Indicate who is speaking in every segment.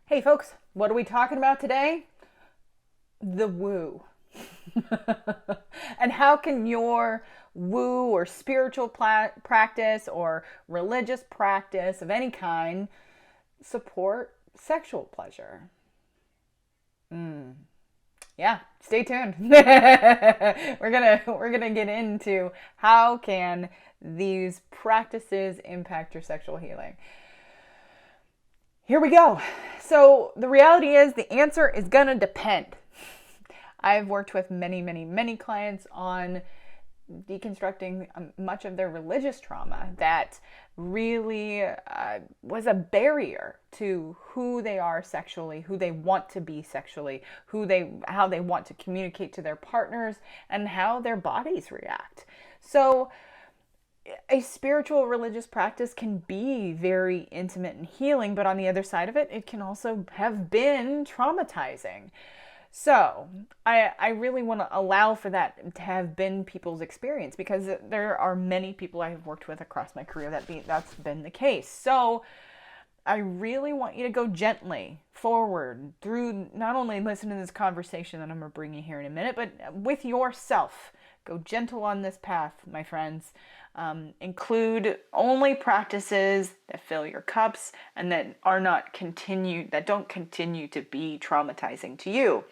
Speaker 1: Hey folks, what are we talking about today? The woo. And how can your woo or spiritual practice or religious practice of any kind support sexual pleasure? Yeah, stay tuned. We're gonna get into how can these practices impact your sexual healing. Here we go. So the reality is the answer is gonna depend. I've worked with many clients on deconstructing much of their religious trauma that really was a barrier to who they are sexually, who they want to be sexually, how they want to communicate to their partners, and how their bodies react. So a spiritual religious practice can be very intimate and healing, but on the other side of it, it can also have been traumatizing. So I really want to allow for that to have been people's experience, because there are many people I have worked with across my career that's been the case. So I really want you to go gently forward through, not only listen to this conversation that I'm going to bring you here in a minute, but with yourself. Go gentle on this path, my friends. Include only practices that fill your cups and that don't continue to be traumatizing to you.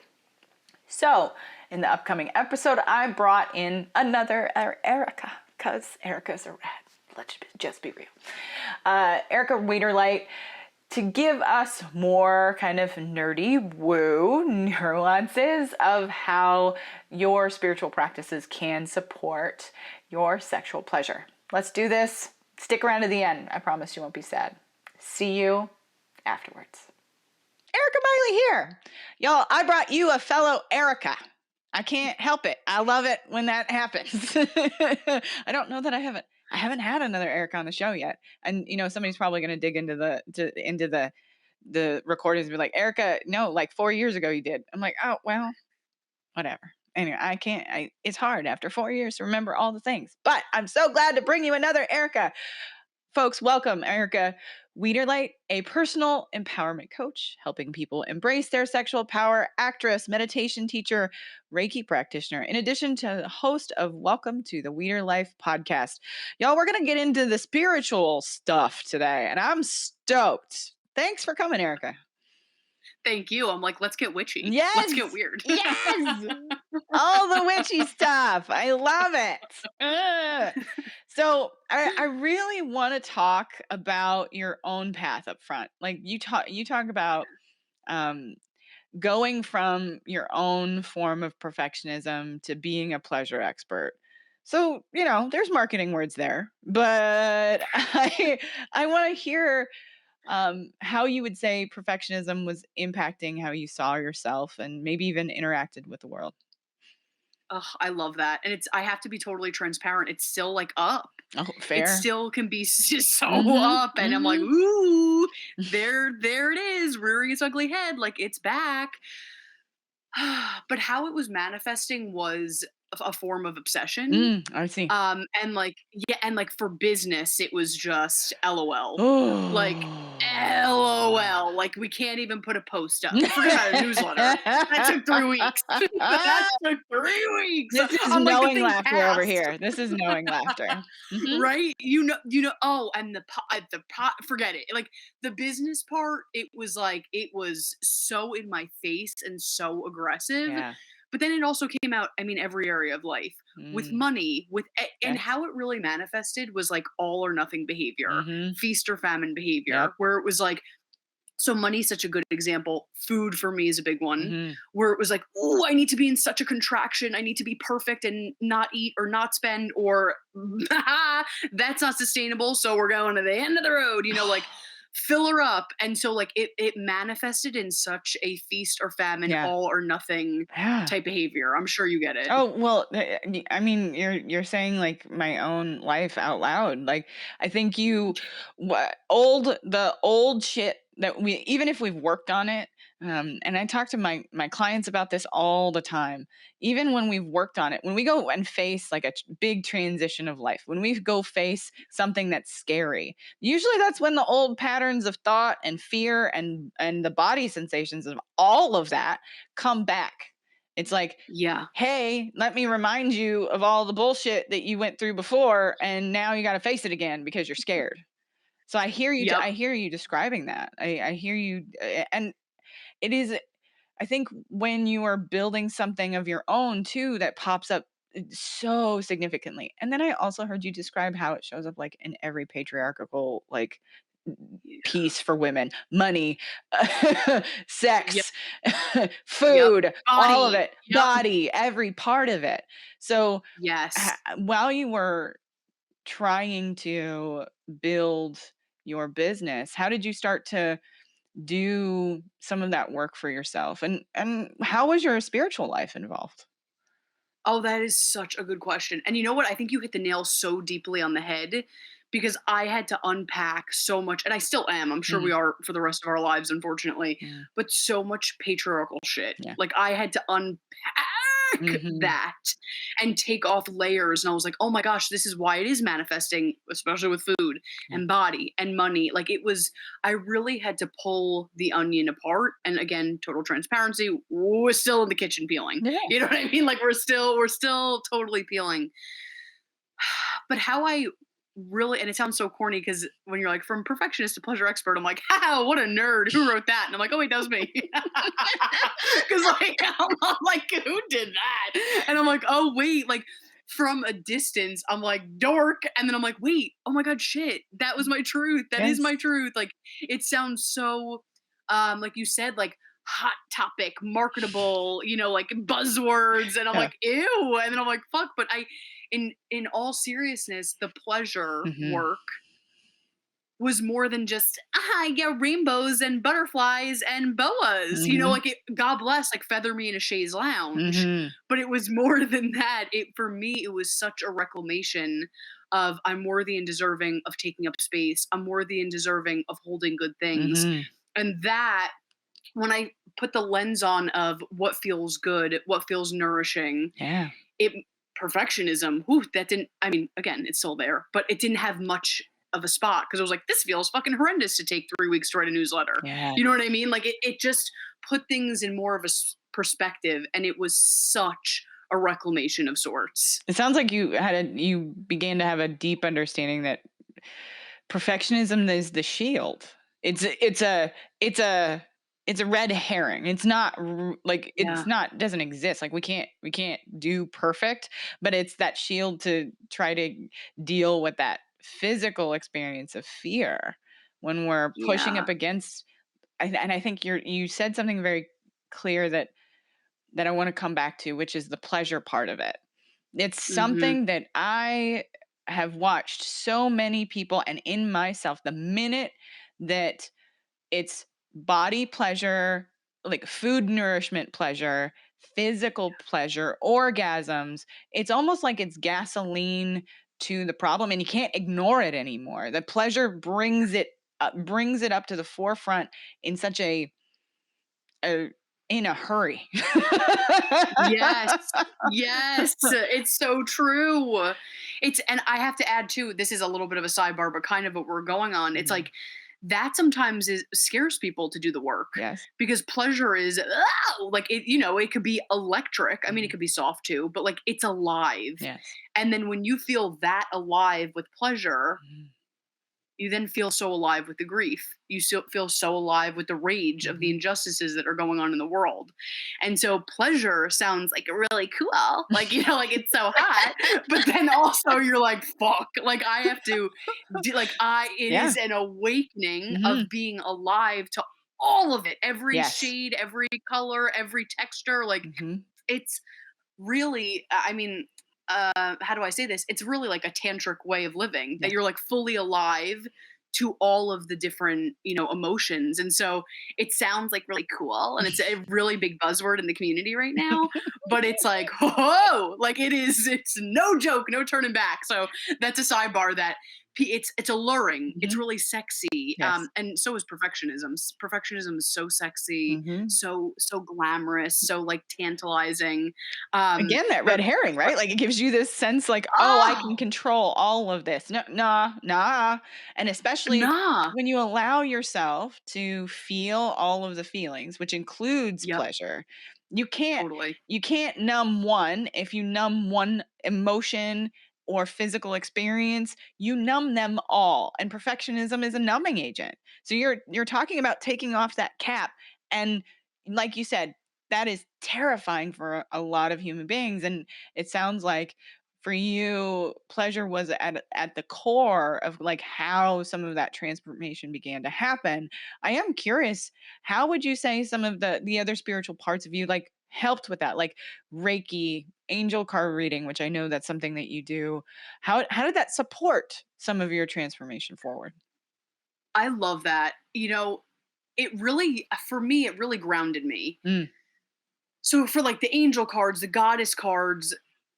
Speaker 1: So, in the upcoming episode, I brought in another Erica, because Erica's a rat. Let's just be real. Erica Wiederlight, to give us more kind of nerdy woo nuances of how your spiritual practices can support your sexual pleasure. Let's do this. Stick around to the end. I promise you won't be sad. See you afterwards. Erica Miley here. Y'all, I brought you a fellow Erica. I can't help it. I love it when that happens. I don't know that I haven't had another Erica on the show yet. And somebody's probably going to dig into the recordings and be like, Erica, no, like 4 years ago you did. I'm like, oh, well, whatever. Anyway, it's hard after 4 years to remember all the things, but I'm so glad to bring you another Erica. Folks, welcome Erica Wiederlight, a personal empowerment coach, helping people embrace their sexual power, actress, meditation teacher, Reiki practitioner, in addition to the host of Welcome to the Weider Life podcast. Y'all, we're going to get into the spiritual stuff today, and I'm stoked. Thanks for coming, Erica.
Speaker 2: Thank you. I'm like, let's get witchy.
Speaker 1: Yes.
Speaker 2: Let's get weird.
Speaker 1: Yes. All the witchy stuff. I love it. So I really want to talk about your own path up front. Like you talk about going from your own form of perfectionism to being a pleasure expert. So, there's marketing words there, but I want to hear how you would say perfectionism was impacting how you saw yourself and maybe even interacted with the world.
Speaker 2: Oh, I love that. And I have to be totally transparent. It's still like up.
Speaker 1: Oh, fair.
Speaker 2: It still can be just so up. And I'm like, ooh, there it is, rearing its ugly head. Like it's back. But how it was manifesting was a form of obsession.
Speaker 1: I see.
Speaker 2: And like for business, it was just LOL. Like LOL. Like we can't even put a post up. Forget about a newsletter. That took 3 weeks. That took 3 weeks.
Speaker 1: This is knowing laughter over here. This is knowing laughter.
Speaker 2: Mm-hmm. Right? Oh, and the pot, forget it. Like the business part, it was so in my face and so aggressive.
Speaker 1: Yeah.
Speaker 2: But then it also came out, every area of life, with money, and how it really manifested was like all or nothing behavior, feast or famine behavior, where it was like, so money's such a good example. Food for me is a big one, where it was like, oh, I need to be in such a contraction. I need to be perfect and not eat or not spend, or that's not sustainable. So we're going to the end of the road, like fill her up. And so like it manifested in such a feast or famine, all or nothing type behavior. I'm sure you get it.
Speaker 1: Oh, well, you're saying like my own life out loud. Like I think the old shit that we, even if we've worked on it, and I talk to my clients about this all the time, even when we've worked on it, when we go and face like a big transition of life, when we go face something that's scary, usually that's when the old patterns of thought and fear and the body sensations of all of that come back. It's like,
Speaker 2: Yeah.
Speaker 1: hey, let me remind you of all the bullshit that you went through before, and now you got to face it again because you're scared. So I hear you.
Speaker 2: Yep.
Speaker 1: I hear you describing that. I hear you, and it is. I think when you are building something of your own too, that pops up so significantly. And then I also heard you describe how it shows up like in every patriarchal like piece for women: money,
Speaker 2: Yep.
Speaker 1: sex,
Speaker 2: Yep.
Speaker 1: food, all of
Speaker 2: Body.
Speaker 1: it,
Speaker 2: Yep.
Speaker 1: body, every part of it. So
Speaker 2: Yes.
Speaker 1: while you were trying to build your business, how did you start to do some of that work for yourself, and how was your spiritual life involved?
Speaker 2: Oh, that is such a good question. And you know what? I think you hit the nail so deeply on the head because I had to unpack so much, and I still am. I'm sure we
Speaker 1: Mm,
Speaker 2: are for the rest of our lives, unfortunately,
Speaker 1: yeah,
Speaker 2: but so much patriarchal shit.
Speaker 1: yeah.
Speaker 2: Like, I had to unpack
Speaker 1: Mhm.
Speaker 2: that and take off layers. And I was like, oh my gosh, this is why it is manifesting, especially with food
Speaker 1: Yeah.
Speaker 2: and body and money. Like, it was, I really had to pull the onion apart. And again, total transparency, we're still in the kitchen peeling.
Speaker 1: Yeah.
Speaker 2: You know what I mean? Like, we're still totally peeling. But how I really, and it sounds so corny because when you're like from perfectionist to pleasure expert, I'm like, "Ha, what a nerd! Who wrote that?" And I'm like, "Oh, he does me," because like I'm like, "Who did that?" And I'm like, "Oh wait, like." From a distance, I'm like dork, and then I'm like, wait, oh my god, shit, that was my truth. That is
Speaker 1: Yes.
Speaker 2: my truth. Like, it sounds so, like you said, like hot topic, marketable, like buzzwords, and I'm
Speaker 1: Yeah.
Speaker 2: like, ew, and then I'm like, fuck. But in all seriousness, the pleasure
Speaker 1: Mhm.
Speaker 2: work was more than just yeah, rainbows and butterflies and boas.
Speaker 1: Mhm.
Speaker 2: Like God bless, like feather me in a chaise lounge.
Speaker 1: Mhm.
Speaker 2: But it was more than that. It for me, it was such a reclamation of I'm worthy and deserving of taking up space. I'm worthy and deserving of holding good things.
Speaker 1: Mhm.
Speaker 2: And that when I put the lens on of what feels good, what feels nourishing,
Speaker 1: Yeah.
Speaker 2: it perfectionism, whew, that didn't, I mean, again, it's still there, but it didn't have much of a spot because I was like, this feels fucking horrendous to take 3 weeks to write a newsletter.
Speaker 1: Yeah.
Speaker 2: You know what I mean? Like it just put things in more of a perspective, and it was such a reclamation of sorts.
Speaker 1: It sounds like you began to have a deep understanding that perfectionism is the shield. It's a red herring. It's not like it's
Speaker 2: Yeah.
Speaker 1: not doesn't exist. Like we can't do perfect, but it's that shield to try to deal with that physical experience of fear when we're pushing
Speaker 2: Yeah.
Speaker 1: up against. And I think you said something very clear that I want to come back to, which is the pleasure part of it. It's
Speaker 2: Hmm.
Speaker 1: something that I have watched so many people and in myself, the minute that it's body pleasure, like food nourishment pleasure, physical pleasure, orgasms, it's almost like it's gasoline to the problem and you can't ignore it anymore. The pleasure brings it up to the forefront in such a in a hurry.
Speaker 2: Yes. Yes. It's so true. And I have to add too, this is a little bit of a sidebar, but kind of what we're going on. It's
Speaker 1: Mhm.
Speaker 2: like that sometimes scares people to do the work
Speaker 1: Yes.
Speaker 2: because pleasure is like it could be electric. I mean, it
Speaker 1: Mhm.
Speaker 2: could be soft too, but like it's alive.
Speaker 1: Yes.
Speaker 2: And then when you feel that alive with pleasure,
Speaker 1: Mhm.
Speaker 2: you then feel so alive with the grief. You still feel so alive with the rage of the
Speaker 1: Mhm.
Speaker 2: injustices that are going on in the world. And so pleasure sounds like really cool. Like, like it's so hot. But then also you're like, fuck. Like I have to it
Speaker 1: Yeah.
Speaker 2: is an awakening of
Speaker 1: Mhm.
Speaker 2: being alive to all of it. Every
Speaker 1: Yes.
Speaker 2: shade, every color, every texture. Like
Speaker 1: Mhm.
Speaker 2: it's really, I mean, how do I say this? It's really like a tantric way of living that
Speaker 1: Yeah.
Speaker 2: you're like fully alive to all of the different, emotions. And so it sounds like really cool and it's a really big buzzword in the community right now, but it's like, like it's no joke, no turning back. So that's a sidebar that it's alluring. It's
Speaker 1: Mhm.
Speaker 2: really sexy.
Speaker 1: Yes.
Speaker 2: And so is perfectionism. Perfectionism is so sexy,
Speaker 1: Mhm.
Speaker 2: so glamorous, so like tantalizing.
Speaker 1: Again, that
Speaker 2: But
Speaker 1: red herring, right? Like, it gives you this sense like, "Oh, I can
Speaker 2: oh
Speaker 1: control all of this." No, nah, nah. And especially
Speaker 2: nah,
Speaker 1: when you allow yourself to feel all of the feelings, which includes
Speaker 2: yep,
Speaker 1: pleasure. You can't
Speaker 2: totally.
Speaker 1: you can't numb one. If you numb one emotion or physical experience, you numb them all. And perfectionism is a numbing agent. So you're talking about taking off that cap, and like you said, that is terrifying for a lot of human beings. And it sounds like for you, pleasure was at the core of like how some of that transformation began to happen. I am curious, how would you say some of the other spiritual parts of you like helped with that, like Reiki, angel card reading, which I know that's something that you do. How did that support some of your transformation forward?
Speaker 2: I love that. It really, for me, it really grounded me.
Speaker 1: Mm,
Speaker 2: So for like the angel cards, the goddess cards,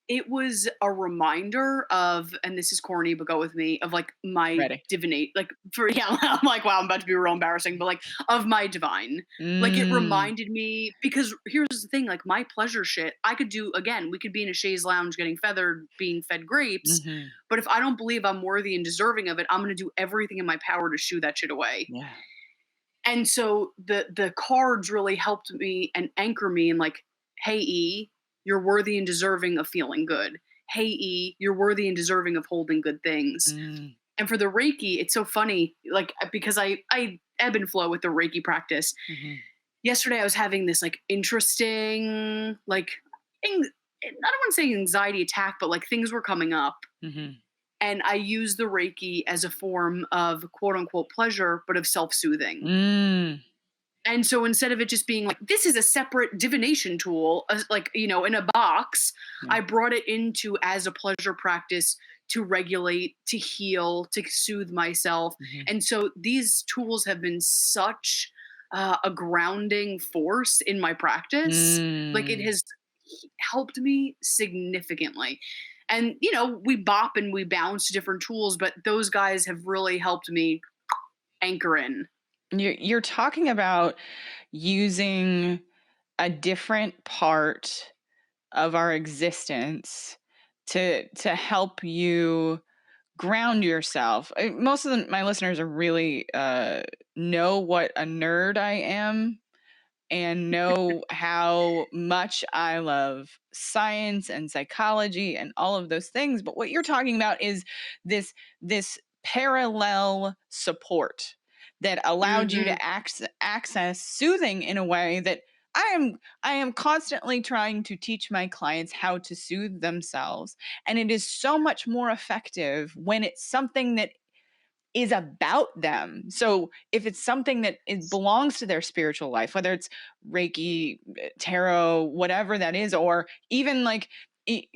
Speaker 2: it was a reminder of, and this is corny, but go with me, of like my
Speaker 1: ready.
Speaker 2: divinate, like for yeah, I'm like, wow, I'm about to be real embarrassing, but like of my divine. Like it
Speaker 1: Mm,
Speaker 2: reminded me, because here's the thing, like my pleasure shit, I could do again, we could be in a chaise lounge getting feathered, being fed grapes,
Speaker 1: mhm.
Speaker 2: but if I don't believe I'm worthy and deserving of it, I'm gonna do everything in my power to shoo that shit away.
Speaker 1: Yeah.
Speaker 2: And so the cards really helped me and anchor me in like, hey E, you're worthy and deserving of feeling good. Hey E, you're worthy and deserving of holding good things.
Speaker 1: Mm,
Speaker 2: And for the Reiki, it's so funny, like because I ebb and flow with the Reiki practice.
Speaker 1: mhm,
Speaker 2: Yesterday I was having this like interesting, like I don't want to say anxiety attack, but like things were coming up.
Speaker 1: mhm.
Speaker 2: And I use the Reiki as a form of quote unquote pleasure, but of self soothing.
Speaker 1: Mm.
Speaker 2: And so instead of it just being like, this is a separate divination tool, like, in a box,
Speaker 1: Yeah.
Speaker 2: I brought it into as a pleasure practice to regulate, to heal, to soothe myself.
Speaker 1: Mhm.
Speaker 2: And so these tools have been such a grounding force in my practice. Like it
Speaker 1: Mm.
Speaker 2: has helped me significantly. And, we bop and we bounce to different tools, but those guys have really helped me anchor in.
Speaker 1: You're talking about using a different part of our existence to help you ground yourself. Most of my listeners are really know what a nerd I am and know how much I love science and psychology and all of those things. But what you're talking about is this parallel support that allowed you
Speaker 2: Hmm.
Speaker 1: to access soothing in a way that I am constantly trying to teach my clients how to soothe themselves. And it is so much more effective when it's something that is about them. So if it's something that it belongs to their spiritual life, whether it's Reiki, tarot, whatever that is, or even like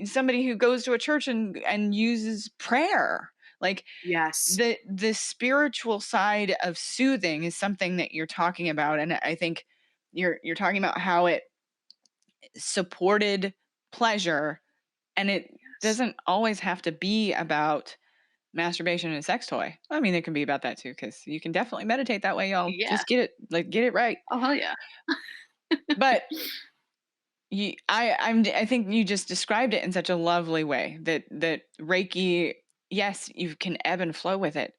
Speaker 1: somebody who goes to a church and uses prayer, like
Speaker 2: Yes.
Speaker 1: the spiritual side of soothing is something that you're talking about, and I think you're talking about how it supported pleasure, and it
Speaker 2: Yes.
Speaker 1: doesn't always have to be about masturbation and a sex toy. I mean, it can be about that too, because you can definitely meditate that way, y'all.
Speaker 2: Yeah.
Speaker 1: Just get it right.
Speaker 2: Oh, hell yeah.
Speaker 1: But I think you just described it in such a lovely way that Reiki, yes, you can ebb and flow with it.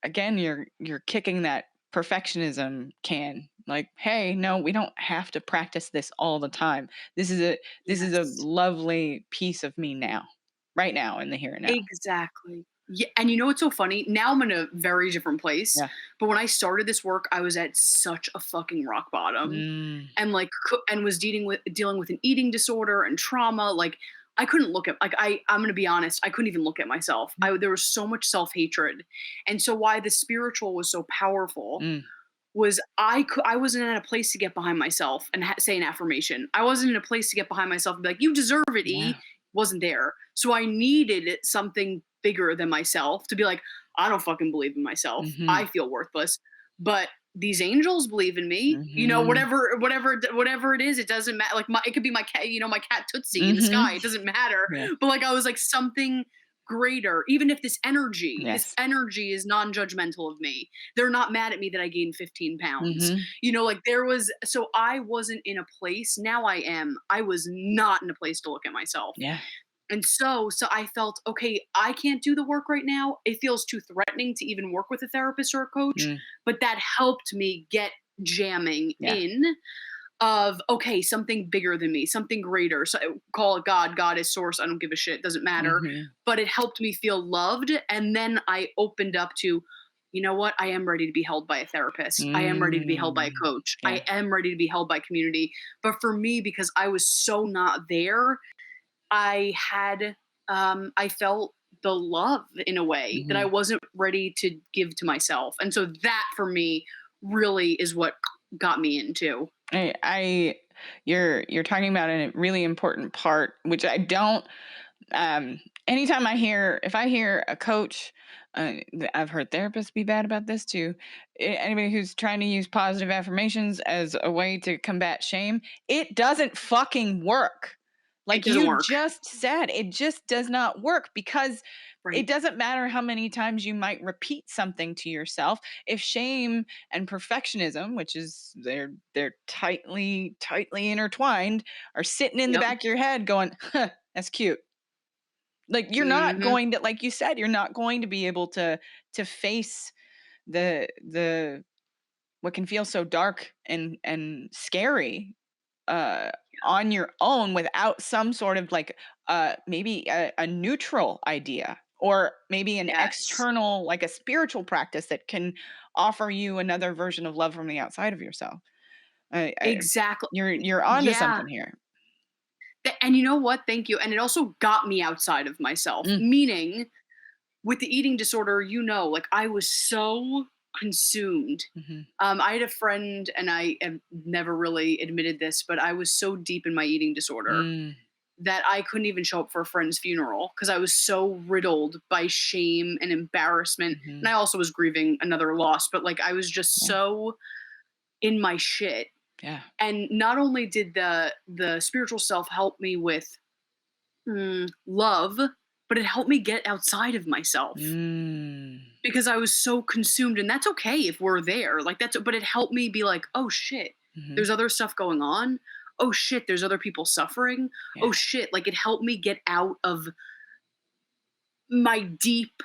Speaker 1: Again, you're kicking that perfectionism can. Like, hey, no, we don't have to practice this all the time. This is a
Speaker 2: Yes.
Speaker 1: lovely piece of me now, right now in the here and now.
Speaker 2: Exactly. Yeah, and you know what's so funny? Now I'm in a very different place,
Speaker 1: Yeah.
Speaker 2: but when I started this work, I was at such a fucking rock bottom,
Speaker 1: Mm,
Speaker 2: and like and was dealing with an eating disorder and trauma. Like I couldn't look at, like, I'm gonna be honest, I couldn't even look at myself. There was so much self-hatred. And so why the spiritual was so powerful
Speaker 1: mm,
Speaker 2: was I wasn't in a place to get behind myself and say an affirmation. I wasn't in a place to get behind myself and be like, "You deserve it, E."
Speaker 1: yeah.
Speaker 2: Wasn't there. So I needed something bigger than myself to be like, I don't fucking believe in myself.
Speaker 1: Mhm.
Speaker 2: I feel worthless. But these angels believe in me.
Speaker 1: Mhm.
Speaker 2: Whatever it is, it doesn't matter. Like it could be my cat, my cat Tootsie in the
Speaker 1: Mhm.
Speaker 2: sky. It doesn't matter.
Speaker 1: Yeah.
Speaker 2: But like I was like something greater, even if this
Speaker 1: Yes.
Speaker 2: energy is non-judgmental of me. They're not mad at me that I gained 15 pounds.
Speaker 1: Mhm.
Speaker 2: Like there was, so I wasn't in a place, now I am. I was not in a place to look at myself.
Speaker 1: Yeah.
Speaker 2: And so I felt, okay, I can't do the work right now. It feels too threatening to even work with a therapist or a coach,
Speaker 1: Mm.
Speaker 2: but that helped me get jamming
Speaker 1: Yeah.
Speaker 2: in of, okay, something bigger than me, something greater. So call it God, goddess, source, I don't give a shit, doesn't matter.
Speaker 1: Mhm.
Speaker 2: But it helped me feel loved. And then I opened up to, you know what? I am ready to be held by a therapist. I am ready to be held by a
Speaker 1: Mm.
Speaker 2: coach.
Speaker 1: Yeah.
Speaker 2: I am ready to be held by community. But for me, because I was so not there, I had I felt the love in a way that I
Speaker 1: Mhm.
Speaker 2: wasn't ready to give to myself. And so that for me really is what got me into.
Speaker 1: I you're talking about a really important part, which I don't. Anytime if I hear a coach, I've heard therapists be bad about this too. Anybody who's trying to use positive affirmations as a way to combat shame, it doesn't fucking work.
Speaker 2: It
Speaker 1: Like
Speaker 2: doesn't
Speaker 1: you
Speaker 2: work.
Speaker 1: just said, it just does not work because it
Speaker 2: Right.
Speaker 1: doesn't matter how many times you might repeat something to yourself. If shame and perfectionism, which is they're tightly intertwined, are sitting in the
Speaker 2: Yep.
Speaker 1: back of your head going, huh, that's cute. Like you're not
Speaker 2: Mhm.
Speaker 1: going to, like you said, you're not going to be able to face the what can feel so dark and scary uh on your own without some sort of like maybe a neutral idea, or maybe an
Speaker 2: Yes.
Speaker 1: external, like a spiritual practice that can offer you another version of love from the outside of yourself. I
Speaker 2: Exactly.
Speaker 1: you're onto
Speaker 2: Yeah.
Speaker 1: something here.
Speaker 2: And you know what? Thank you. And it also got me outside of myself,
Speaker 1: Mm,
Speaker 2: meaning with the eating disorder, like I was so consumed.
Speaker 1: mhm.
Speaker 2: I had a friend, and I have never really admitted this, but I was so deep in my eating disorder
Speaker 1: Mm,
Speaker 2: that I couldn't even show up for a friend's funeral because I was so riddled by shame and embarrassment. And
Speaker 1: mhm.
Speaker 2: I also was grieving another loss, but like I was just
Speaker 1: Yeah,
Speaker 2: so in my shit.
Speaker 1: yeah.
Speaker 2: And not only did the spiritual self help me with love, but it helped me get outside of myself
Speaker 1: Mm.
Speaker 2: because I was so consumed. And that's okay if we're there. Like but it helped me be like, oh shit,
Speaker 1: Mhm.
Speaker 2: there's other stuff going on. Oh shit, there's other people suffering.
Speaker 1: Yeah,
Speaker 2: Oh shit, like it helped me get out of my deep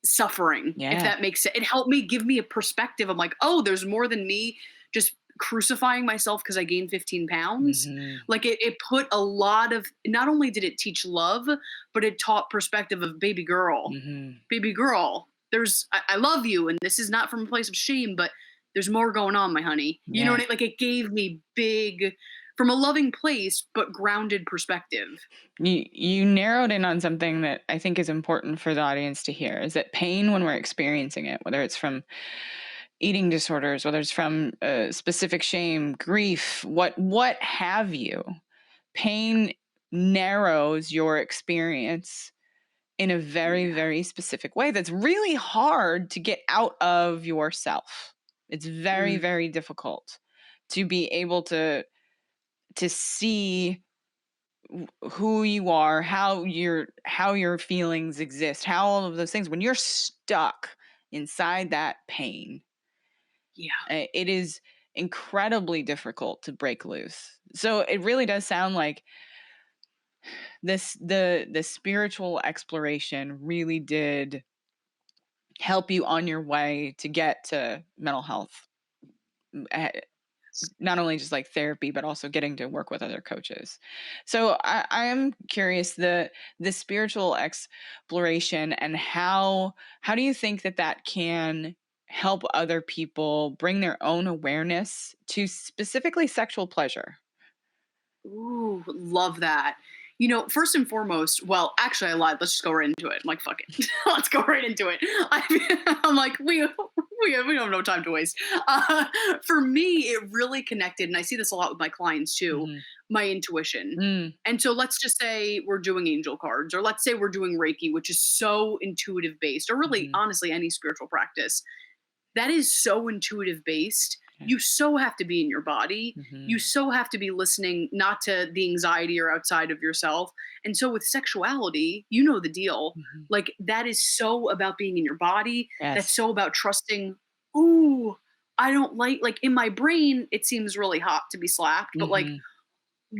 Speaker 2: suffering, if
Speaker 1: yeah.
Speaker 2: that makes sense. It helped me give me a perspective. I'm like, oh, there's more than me just crucifying myself because I gained 15 pounds.
Speaker 1: Mhm.
Speaker 2: Like it put a lot of, not only did it teach love, but it taught perspective of
Speaker 1: Mhm.
Speaker 2: baby girl, I love you. And this is not from a place of shame, but there's more going on, my honey. You know
Speaker 1: Yeah.
Speaker 2: what I mean? Like it gave me big, from a loving place, but grounded perspective.
Speaker 1: You narrowed in on something that I think is important for the audience to hear, is that pain, when we're experiencing it, whether it's from eating disorders, whether it's from specific shame, grief, what have you, pain narrows your experience in a very,
Speaker 2: Yeah.
Speaker 1: very specific way that's really hard to get out of yourself. It's very,
Speaker 2: Mm,
Speaker 1: very difficult to be able to see who you are, how your feelings exist, how all of those things. When you're stuck inside that pain,
Speaker 2: yeah.
Speaker 1: it is incredibly difficult to break loose. So it really does sound like the spiritual exploration really did help you on your way to get to mental health. Not only just like therapy, but also getting to work with other coaches. So I am curious, the spiritual exploration, and how do you think that that can help other people bring their own awareness to specifically sexual pleasure?
Speaker 2: Ooh, love that. First and foremost, well, actually, I lied. Let's just go right into it. I'm like, fuck it. Let's go right into it. I'm like, we don't have no time to waste. For me, it really connected, and I see this a lot with my clients too,
Speaker 1: Hmm.
Speaker 2: my intuition.
Speaker 1: Mm,
Speaker 2: And so let's just say we're doing angel cards, or let's say we're doing Reiki, which is so intuitive based, or really,
Speaker 1: hmm.
Speaker 2: honestly, any spiritual practice that is so intuitive based
Speaker 1: Yeah.
Speaker 2: you so have to be in your body. You
Speaker 1: Mhm.
Speaker 2: so have to be listening not to the anxiety or outside of yourself. And so with sexuality, you know the deal.
Speaker 1: Mhm.
Speaker 2: Like that is so about being in your body. That's
Speaker 1: Yes.
Speaker 2: so about trusting, ooh, I don't like in my brain it seems really hot to be slapped, but like
Speaker 1: Mhm.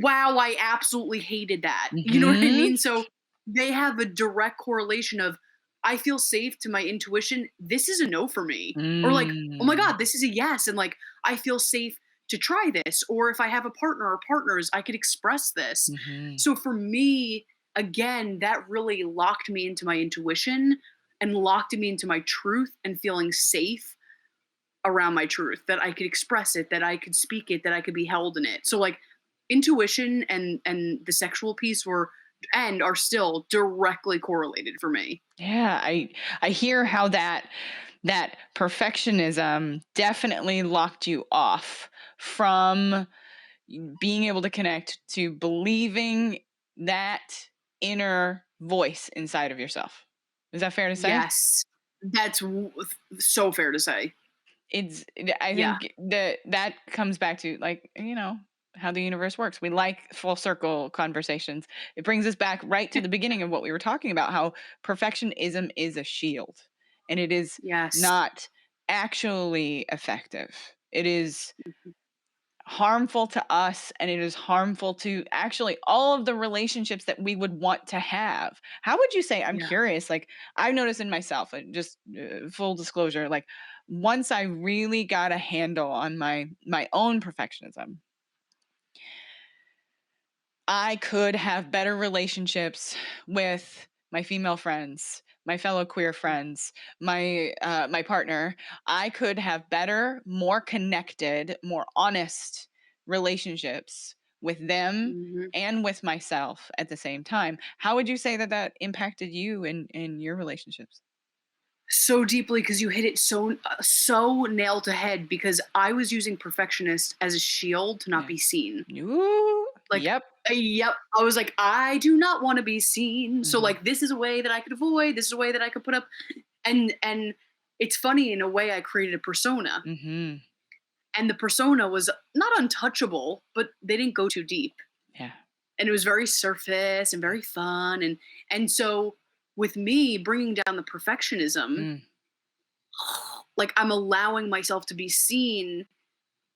Speaker 2: wow, I absolutely hated that. You know what I
Speaker 1: Mhm.
Speaker 2: mean? So they have a direct correlation of I feel safe to my intuition. This is a no for me. Or like, oh my
Speaker 1: Mm.
Speaker 2: God, this is a yes. And like, I feel safe to try this. Or if I have a partner or partners, I could express this.
Speaker 1: Mhm.
Speaker 2: So for me, again, that really locked me into my intuition and locked me into my truth and feeling safe around my truth, that I could express it, that I could speak it, that I could be held in it. So like intuition and the sexual piece were and are still directly correlated for me.
Speaker 1: Yeah, I hear how that perfectionism definitely locked you off from being able to connect to believing that inner voice inside of yourself. Is that fair to say?
Speaker 2: Yes. That's so fair to say.
Speaker 1: I
Speaker 2: Yeah.
Speaker 1: think that comes back to, like, how the universe works. We like full circle conversations. It brings us back right to the beginning of what we were talking about, how perfectionism is a shield and it is
Speaker 2: Yes.
Speaker 1: not actually effective. It is harmful to us and it is harmful to actually all of the relationships that we would want to have. How would you say, I'm
Speaker 2: Yeah.
Speaker 1: curious, like I've noticed in myself, just full disclosure, like once I really got a handle on my own perfectionism, I could have better relationships with my female friends, my fellow queer friends, my partner. I could have better, more connected, more honest relationships with them
Speaker 2: Mhm.
Speaker 1: and with myself at the same time. How would you say that impacted you in your relationships?
Speaker 2: So deeply because you hit it so nail to head because I was using perfectionist as a shield to not
Speaker 1: Yeah.
Speaker 2: be seen.
Speaker 1: Ooh,
Speaker 2: Like,
Speaker 1: yep.
Speaker 2: yep. I was like, I do not want to be seen. So
Speaker 1: Hmm.
Speaker 2: like, this is a way that I could avoid. This is a way that I could put up. And it's funny in a way I created a persona,
Speaker 1: Hmm.
Speaker 2: and the persona was not untouchable, but they didn't go too deep,
Speaker 1: Yeah.
Speaker 2: and it was very surface and very fun. And so with me bringing down the perfectionism,
Speaker 1: Mm.
Speaker 2: like I'm allowing myself to be seen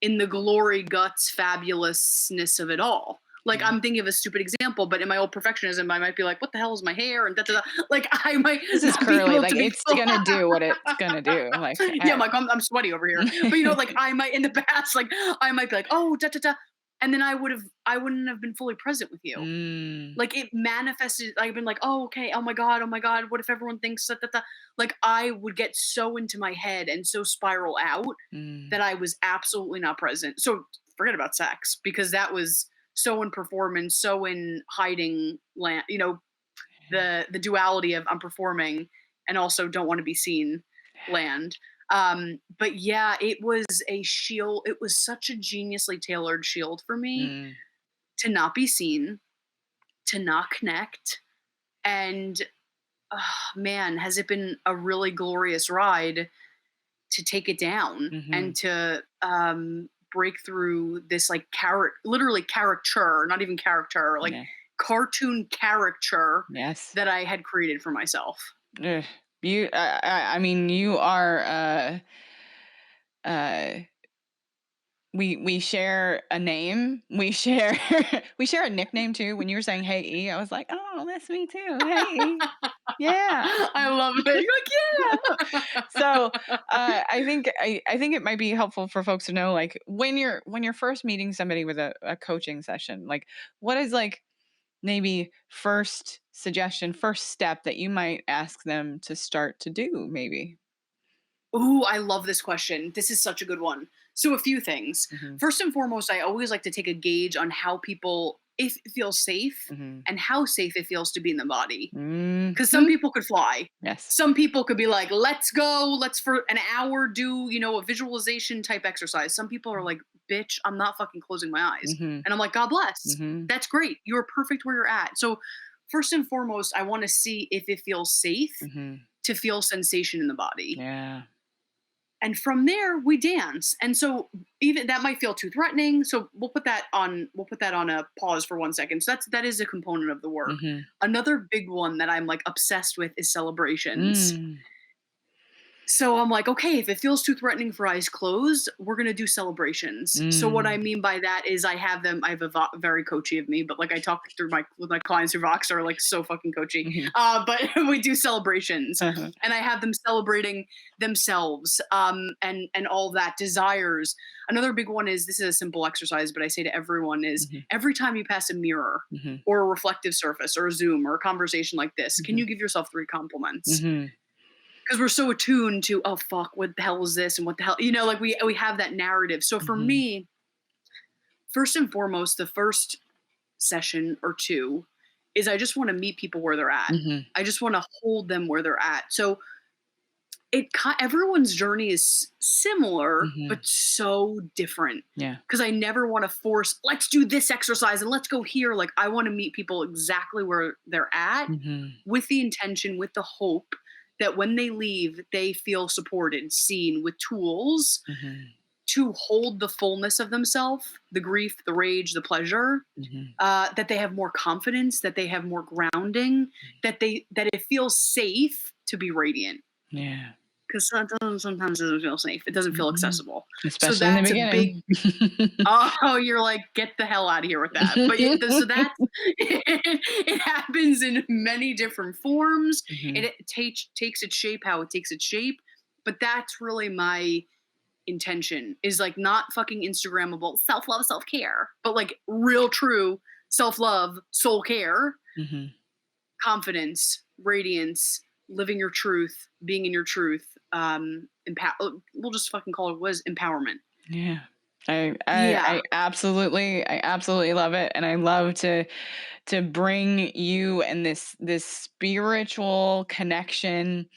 Speaker 2: in the glory guts fabulousness of it all. Like
Speaker 1: Yeah.
Speaker 2: I'm thinking of a stupid example, but in my old perfectionism, I might be like, "What the hell is my hair?" and da da da. Like I might
Speaker 1: This is
Speaker 2: not be
Speaker 1: curly.
Speaker 2: able
Speaker 1: Like
Speaker 2: to be
Speaker 1: it's
Speaker 2: full.
Speaker 1: gonna do what it's gonna do. Like
Speaker 2: Yeah, I'm sweaty over here. But you know, like I might in the past, like I might be like, "Oh, da da da," and then I wouldn't have been fully present with you.
Speaker 1: Mm.
Speaker 2: Like it manifested. I've been like, "Oh, okay. Oh my god. What if everyone thinks that that that?" Like I would get so into my head and so spiral out that
Speaker 1: Mm.
Speaker 2: I was absolutely not present. So forget about sex because that was so in performance, so in hiding land, you know, the duality of I'm performing and also don't want to be seen land. But yeah, it was a shield. It was such a geniusly tailored shield for me
Speaker 1: Mm.
Speaker 2: to not be seen, to not connect. And man, has it been a really glorious ride to take it down and
Speaker 1: Mhm.
Speaker 2: to break through this like literally caricature, not even character, like
Speaker 1: Yeah.
Speaker 2: cartoon caricature
Speaker 1: Yes.
Speaker 2: that I had created for myself.
Speaker 1: Ugh. I mean, you are, uh we share a name. We share we share a nickname too. When you were saying, "Hey, E," I was like, "Oh, that's me too. Hey, E." Yeah.
Speaker 2: I love it. You're like,
Speaker 1: So,
Speaker 2: yeah.
Speaker 1: I think it might be helpful for folks to know, like, when you're first meeting somebody with a coaching session, like, what is, like, maybe first suggestion, first step that you might ask them to start to do maybe?
Speaker 2: Ooh, I love this question. This is such a good one. So a few things.
Speaker 1: Mhm.
Speaker 2: First and foremost, I always like to take a gauge on how people if it feels safe
Speaker 1: Mhm.
Speaker 2: and how safe it feels to be in the body. Because some
Speaker 1: Mhm.
Speaker 2: people could fly.
Speaker 1: Yes.
Speaker 2: Some people could be like, let's go, let's for an hour do, you know, a visualization type exercise. Some people are like, bitch, I'm not fucking closing my eyes.
Speaker 1: Mhm.
Speaker 2: And I'm like, God bless.
Speaker 1: Mhm.
Speaker 2: That's great. You're perfect where you're at. So, first and foremost, I want to see if it feels safe
Speaker 1: Mhm.
Speaker 2: to feel sensation in the body.
Speaker 1: Yeah.
Speaker 2: And from there, we dance. And so even that might feel too threatening. So we'll put that on a pause for 1 second. So that is a component of the work. Another big one that I'm like obsessed with is celebrations. So I'm like, okay, if it feels too threatening for eyes closed, we're going to do celebrations. So what I mean by that is I have very coachy of me, but like I talk with my clients through Voxer, like so fucking coachy. But we do celebrations and I have them celebrating themselves and all that, desires. Another big one is, this is a simple exercise, but I say to everyone is every time you pass a mirror or a reflective surface or a Zoom or a conversation like this, can you give yourself 3 compliments? Because we're so attuned to, oh fuck, what the hell is this, and what the hell, like we have that narrative. So for me, first and foremost, the first session or 2 is I just want to meet people where they're at. I just want to hold them where they're at. So everyone's journey is similar, but so different. Yeah. Because I never want to force, let's do this exercise and let's go here. Like I want to meet people exactly where they're at with the intention, with the hope that when they leave, they feel supported, seen, with tools to hold the fullness of themselves, the grief, the rage, the pleasure, that they have more confidence, that they have more grounding, that it feels safe to be radiant. Yeah. Because sometimes it doesn't feel safe. It doesn't feel accessible.
Speaker 1: Especially so in the beginning.
Speaker 2: You're like, get the hell out of here with that. But it happens in many different forms. It takes its shape how it takes its shape. But that's really my intention, is like not fucking Instagrammable self-love, self-care, but like real, true self-love, soul care, confidence, radiance, living your truth, being in your truth. We'll just fucking call it empowerment.
Speaker 1: Yeah. I absolutely love it. And I love to bring you and this spiritual connection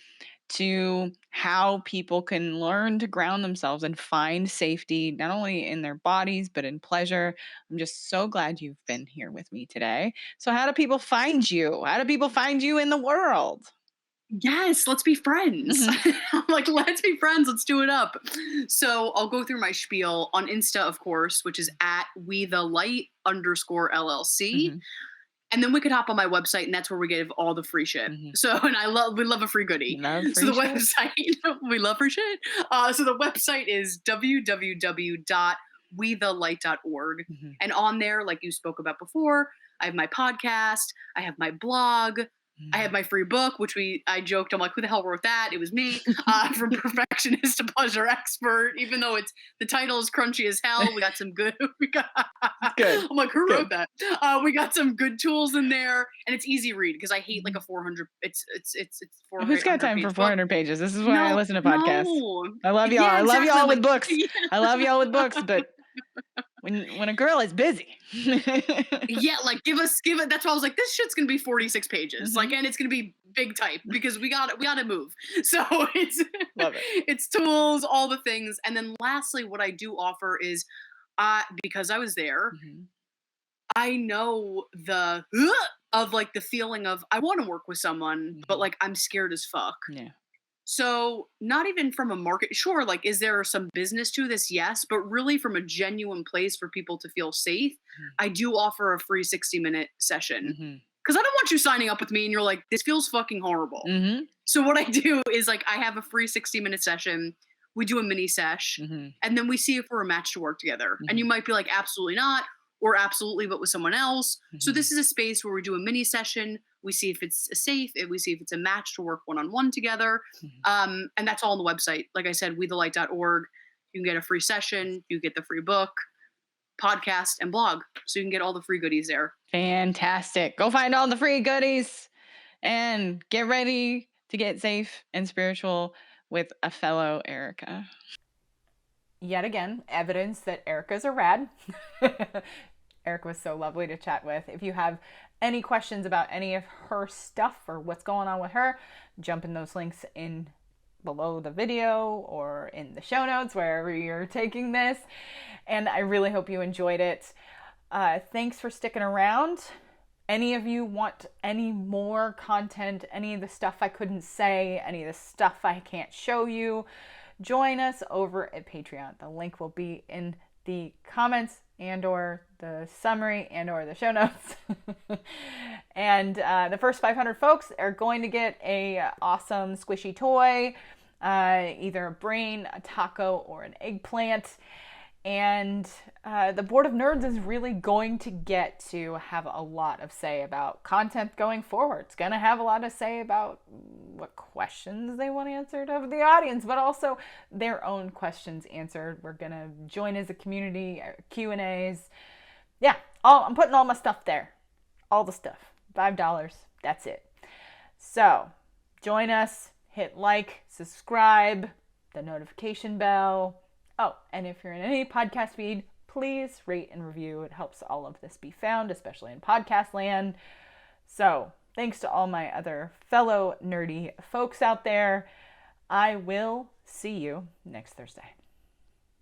Speaker 1: to how people can learn to ground themselves and find safety, not only in their bodies, but in pleasure. I'm just so glad you've been here with me today. So how do people find you? How do people find you in the world?
Speaker 2: Yes, let's be friends. I'm like, let's be friends. Let's do it up. So I'll go through my spiel on Insta, of course, which is at WeTheLight_LLC. And then we could hop on my website, and that's where we give all the free shit. So, and we love a free goodie. So the website, we love free shit. So the website is www.wethelight.org. And on there, like you spoke about before, I have my podcast, I have my blog, I have my free book, which I joked, I'm like, who the hell wrote that? It was me. From perfectionist to pleasure expert, even though the title is crunchy as hell. We got some good. Good. I'm like, who wrote that? We got some good tools in there, and it's easy read because I hate like a 400. It's 400.
Speaker 1: Who's got time for 400 pages? This is why I listen to podcasts. I love y'all. I love y'all with books. I love y'all with books, but when a girl is busy.
Speaker 2: Yeah, like give it. That's why I was like, this shit's gonna be 46 pages. Like, and it's gonna be big type because we gotta move. So love it. It's tools, all the things. And then lastly, what I do offer is because I was there, I know of like the feeling of I want to work with someone, but like I'm scared as fuck. Yeah. So not even from a market, sure, like, is there some business to this? Yes, but really from a genuine place for people to feel safe, I do offer a free 60-minute session. Because I don't want you signing up with me and you're like, this feels fucking horrible. So what I do is like, I have a free 60-minute session. We do a mini sesh, and then we see if we're a match to work together. And you might be like, absolutely not, or absolutely, but with someone else. So this is a space where we do a mini session. We see if it's safe, we see if it's a match to work one-on-one together. And that's all on the website. Like I said, wethelight.org. You can get a free session, you get the free book, podcast, and blog. So you can get all the free goodies there.
Speaker 1: Fantastic. Go find all the free goodies and get ready to get safe and spiritual with a fellow Erica. Yet again, evidence that Erica's a rad. Erica was so lovely to chat with. If you have any questions about any of her stuff or what's going on with her, jump in those links in below the video or in the show notes, wherever you're taking this. And I really hope you enjoyed it. Thanks for sticking around. Any of you want any more content, any of the stuff I couldn't say, any of the stuff I can't show you, join us over at Patreon. The link will be in the comments and or the summary and or the show notes. And the first 500 folks are going to get a awesome squishy toy, either a brain, a taco, or an eggplant. And the Board of Nerds is really going to get to have a lot of say about content going forward. It's going to have a lot to say about what questions they want answered of the audience, but also their own questions answered. We're going to join as a community, Q&As. Yeah, I'm putting all my stuff there. All the stuff. $5. That's it. So join us, hit like, subscribe, the notification bell. Oh, and if you're in any podcast feed, please rate and review. It helps all of this be found, especially in podcast land. So thanks to all my other fellow nerdy folks out there. I will see you next Thursday.